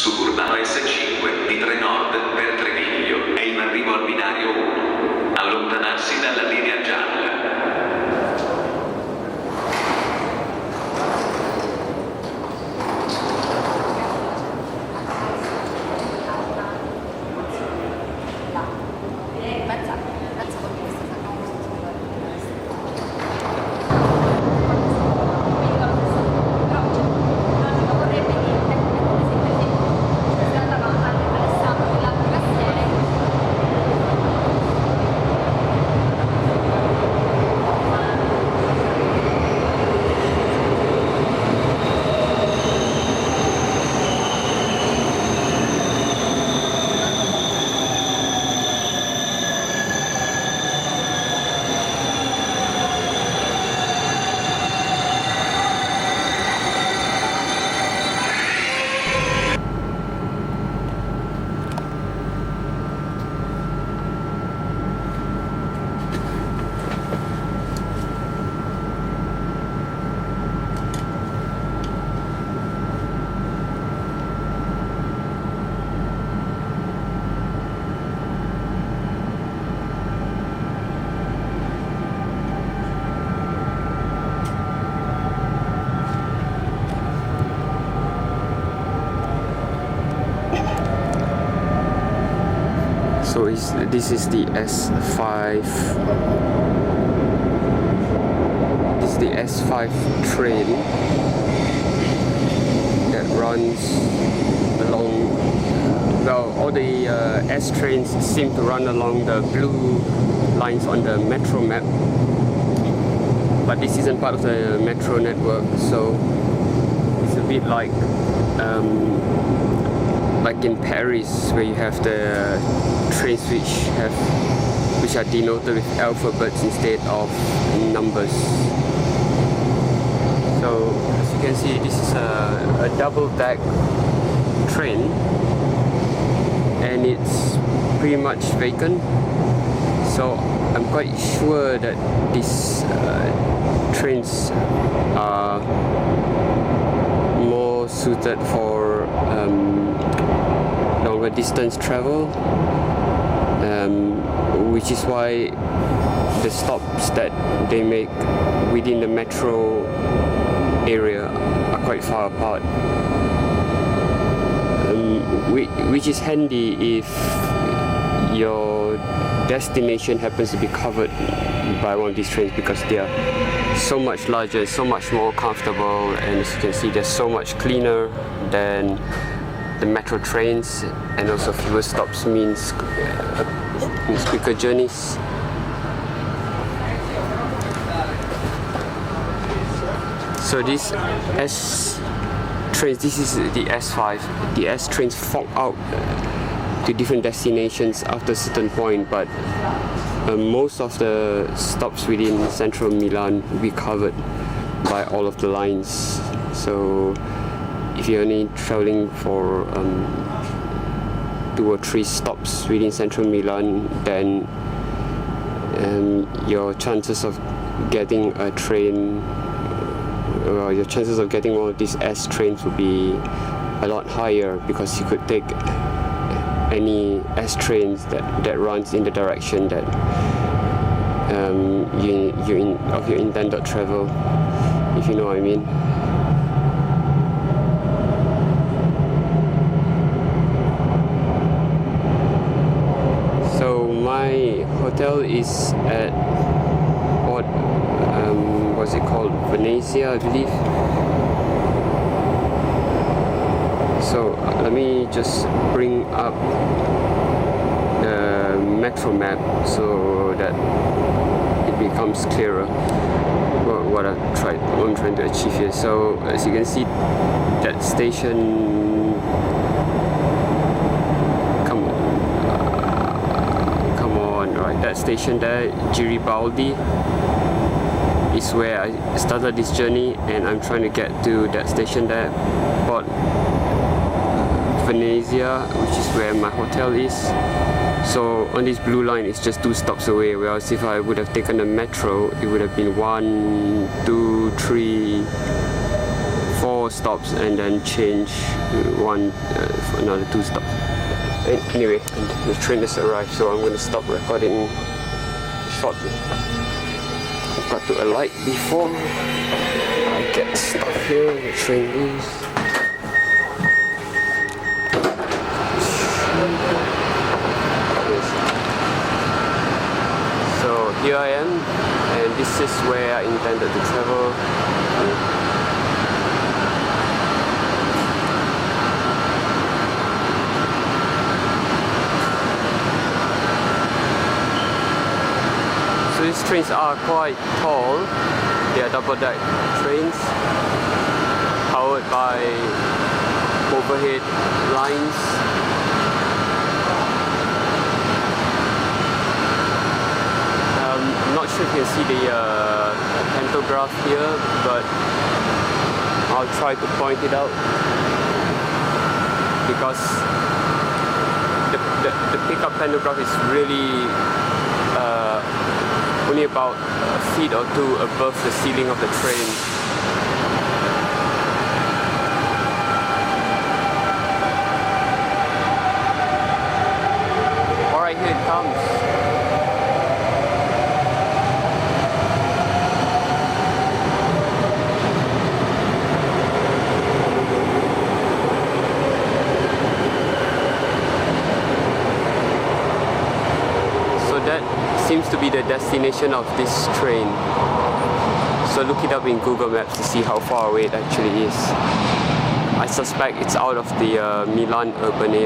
Suburbano S5 di Trenord per Treviglio, è in arrivo al binario 1. Allontanarsi dalla linea gialla. So this is the S5. This is the S5 train that runs along. Well, all the S trains seem to run along the blue lines on the metro map, but this isn't part of the metro network, so it's a bit like in Paris, where you have the trains which are denoted with alphabets instead of numbers. So as you can see, this is a double-deck train, and it's pretty much vacant. So I'm quite sure that these trains are more suited for longer distance travel, which is why the stops that they make within the metro area are quite far apart, which is handy if your destination happens to be covered by one of these trains, because they are so much larger, so much more comfortable, and as you can see, they're so much cleaner than the metro trains, and also fewer stops means quicker journeys. So this S trains, this is the S5. The S trains fog out to different destinations after a certain point, but most of the stops within central Milan will be covered by all of the lines. So if you're only traveling for 2 or 3 stops within central Milan, then your chances of getting a train, your chances of getting one of these S trains will be a lot higher, because you could take any S trains that runs in the direction that of your intended travel, if you know what I mean. So my hotel is at what's it called? Venezia, I believe. So let me just bring up the metro map so that it becomes clearer what I'm trying to achieve here. So as you can see, that station, come on, right? That station there, Garibaldi, is where I started this journey, and I'm trying to get to that station there, Porta Venezia, which is where my hotel is. So on this blue line, it's just 2 stops away, whereas if I would have taken the metro, it would have been 1, 2, 3, 4 stops and then change one for another 2 stops. Anyway, the train has arrived, so I'm going to stop recording shortly. I've got to alight before I get stuck here. The train leaves. So here I am, and this is where I intended to travel. So these trains are quite tall. They are double-deck trains powered by overhead lines. I'm not sure if you can see the pantograph here, but I'll try to point it out because the pickup pantograph is really only about a feet or 2 above the ceiling of the train. Alright, here it comes. That seems to be the destination of this train. So look it up in Google Maps to see how far away it actually is. I suspect it's out of the Milan urban area.